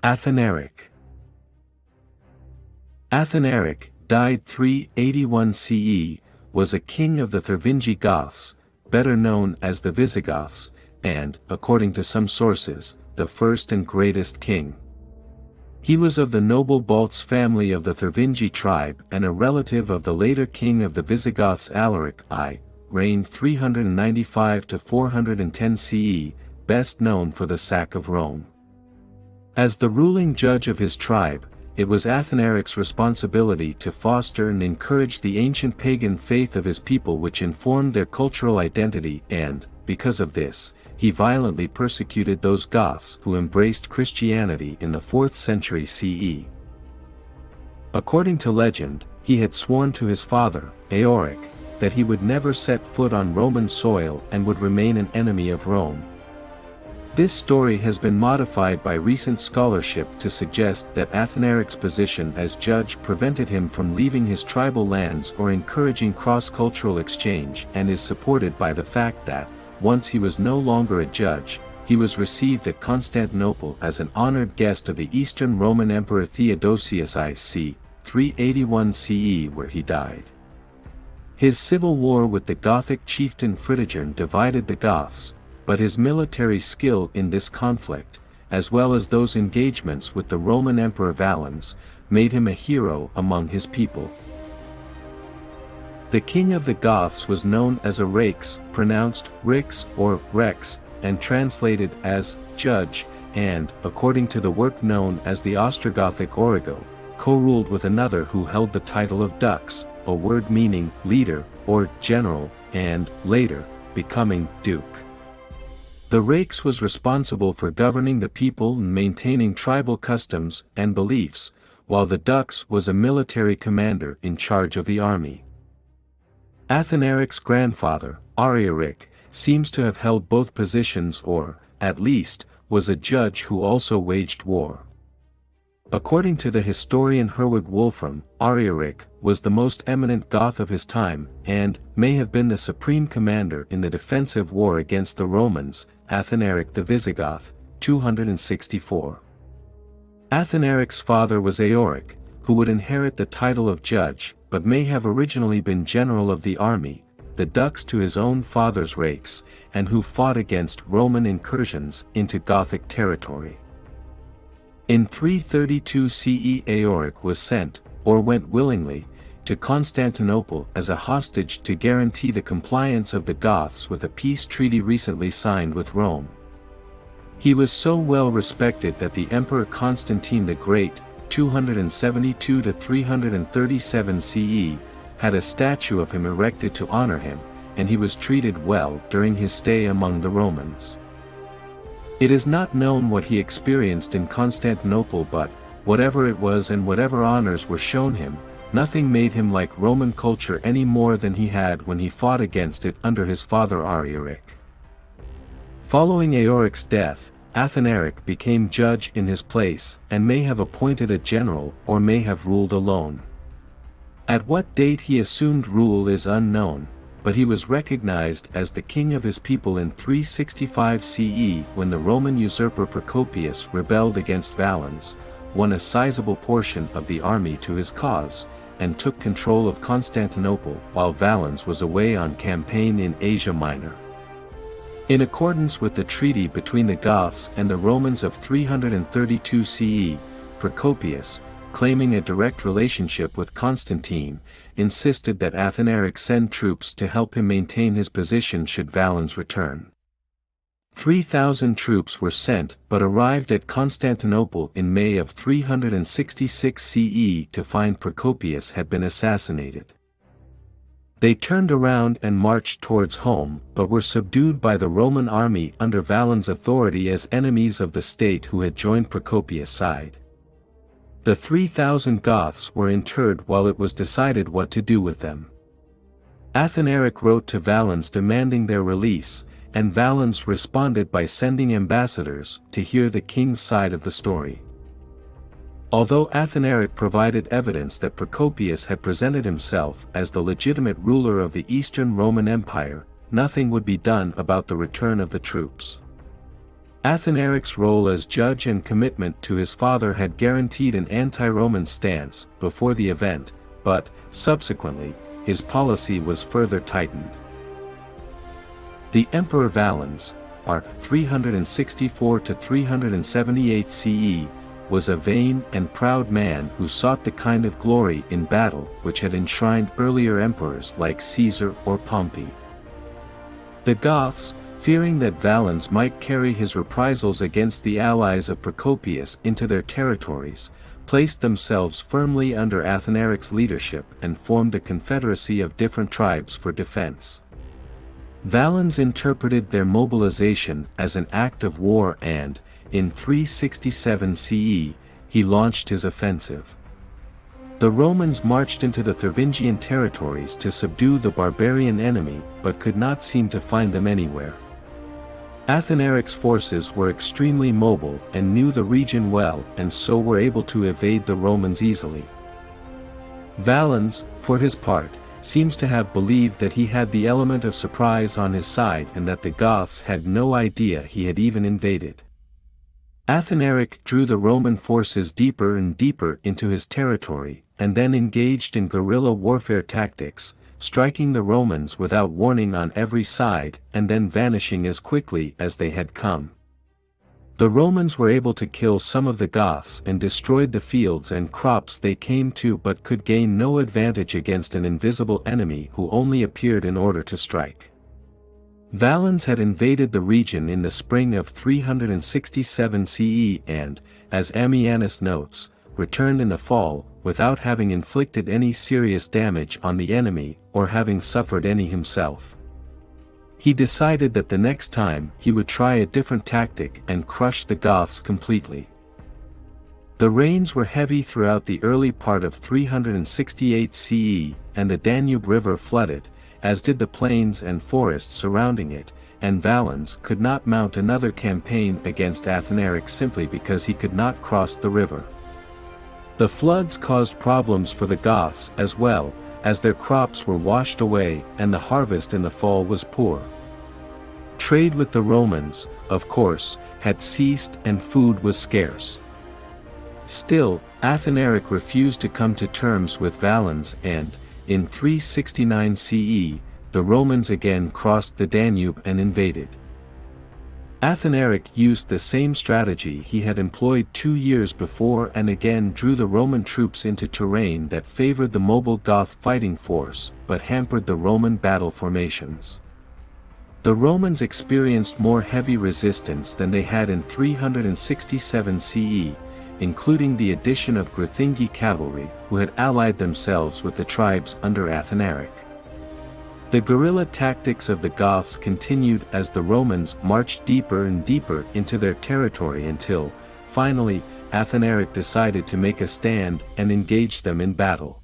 Athanaric. Athanaric, died 381 CE, was a king of the Thervingi Goths, better known as the Visigoths, and, according to some sources, the first and greatest king. He was of the noble Balts family of the Thervingi tribe and a relative of the later king of the Visigoths Alaric I, reigned 395 to 410 CE, best known for the sack of Rome. As the ruling judge of his tribe, it was Athanaric's responsibility to foster and encourage the ancient pagan faith of his people, which informed their cultural identity, and, because of this, he violently persecuted those Goths who embraced Christianity in the 4th century CE. According to legend, he had sworn to his father, Eoric, that he would never set foot on Roman soil and would remain an enemy of Rome. This story has been modified by recent scholarship to suggest that Athanaric's position as judge prevented him from leaving his tribal lands or encouraging cross-cultural exchange, and is supported by the fact that, once he was no longer a judge, he was received at Constantinople as an honored guest of the Eastern Roman Emperor Theodosius I c. 381 CE, where he died. His civil war with the Gothic chieftain Fritigern divided the Goths, but his military skill in this conflict, as well as those engagements with the Roman Emperor Valens, made him a hero among his people. The king of the Goths was known as a Rex, pronounced Rix or Rex, and translated as judge, and, according to the work known as the Ostrogothic Origo, co-ruled with another who held the title of Dux, a word meaning leader or general, and, later, becoming duke. The Rex was responsible for governing the people and maintaining tribal customs and beliefs, while the Dux was a military commander in charge of the army. Athanaric's grandfather, Athanaric, seems to have held both positions or, at least, was a judge who also waged war. According to the historian Herwig Wolfram, Athanaric was the most eminent Goth of his time, and may have been the supreme commander in the defensive war against the Romans, Athanaric the Visigoth, 264. Athanaric's father was Eoric, who would inherit the title of judge, but may have originally been general of the army, the Dux to his own father's Rex, and who fought against Roman incursions into Gothic territory. In 332 CE Eoric was sent, or went willingly, to Constantinople as a hostage to guarantee the compliance of the Goths with a peace treaty recently signed with Rome. He was so well respected that the Emperor Constantine the Great, 272 to 337 CE, had a statue of him erected to honor him, and he was treated well during his stay among the Romans. It is not known what he experienced in Constantinople, but, whatever it was and whatever honors were shown him, nothing made him like Roman culture any more than he had when he fought against it under his father Athanaric. Following Eoric's death, Athanaric became judge in his place, and may have appointed a general or may have ruled alone. At what date he assumed rule is unknown, but he was recognized as the king of his people in 365 CE when the Roman usurper Procopius rebelled against Valens, won a sizable portion of the army to his cause, and took control of Constantinople while Valens was away on campaign in Asia Minor. In accordance with the treaty between the Goths and the Romans of 332 CE, Procopius, claiming a direct relationship with Constantine, insisted that Athanaric send troops to help him maintain his position should Valens return. 3,000 troops were sent but arrived at Constantinople in May of 366 CE to find Procopius had been assassinated. They turned around and marched towards home, but were subdued by the Roman army under Valens' authority as enemies of the state who had joined Procopius' side. The 3,000 Goths were interred while it was decided what to do with them. Athanaric wrote to Valens demanding their release, and Valens responded by sending ambassadors to hear the king's side of the story. Although Athanaric provided evidence that Procopius had presented himself as the legitimate ruler of the Eastern Roman Empire, nothing would be done about the return of the troops. Athanaric's role as judge and commitment to his father had guaranteed an anti-Roman stance before the event, but, subsequently, his policy was further tightened. The Emperor Valens, r. 364 to 378 CE, was a vain and proud man who sought the kind of glory in battle which had enshrined earlier emperors like Caesar or Pompey. The Goths, fearing that Valens might carry his reprisals against the allies of Procopius into their territories, placed themselves firmly under Athanaric's leadership and formed a confederacy of different tribes for defense. Valens interpreted their mobilization as an act of war and, in 367 CE, he launched his offensive. The Romans marched into the Thervingian territories to subdue the barbarian enemy but could not seem to find them anywhere. Athanaric's forces were extremely mobile and knew the region well and so were able to evade the Romans easily. Valens, for his part, seems to have believed that he had the element of surprise on his side and that the Goths had no idea he had even invaded. Athanaric drew the Roman forces deeper and deeper into his territory, and then engaged in guerrilla warfare tactics, striking the Romans without warning on every side and then vanishing as quickly as they had come. The Romans were able to kill some of the Goths and destroyed the fields and crops they came to but could gain no advantage against an invisible enemy who only appeared in order to strike. Valens had invaded the region in the spring of 367 CE and, as Ammianus notes, returned in the fall, without having inflicted any serious damage on the enemy or having suffered any himself. He decided that the next time he would try a different tactic and crush the Goths completely. The rains were heavy throughout the early part of 368 CE, and the Danube River flooded, as did the plains and forests surrounding it, and Valens could not mount another campaign against Athanaric simply because he could not cross the river. The floods caused problems for the Goths as well, as their crops were washed away and the harvest in the fall was poor. Trade with the Romans, of course, had ceased and food was scarce. Still, Athanaric refused to come to terms with Valens and, in 369 CE, the Romans again crossed the Danube and invaded. Athanaric used the same strategy he had employed 2 years before and again drew the Roman troops into terrain that favored the mobile Goth fighting force but hampered the Roman battle formations. The Romans experienced more heavy resistance than they had in 367 CE, including the addition of Thervingi cavalry who had allied themselves with the tribes under Athanaric. The guerrilla tactics of the Goths continued as the Romans marched deeper and deeper into their territory until, finally, Athanaric decided to make a stand and engage them in battle.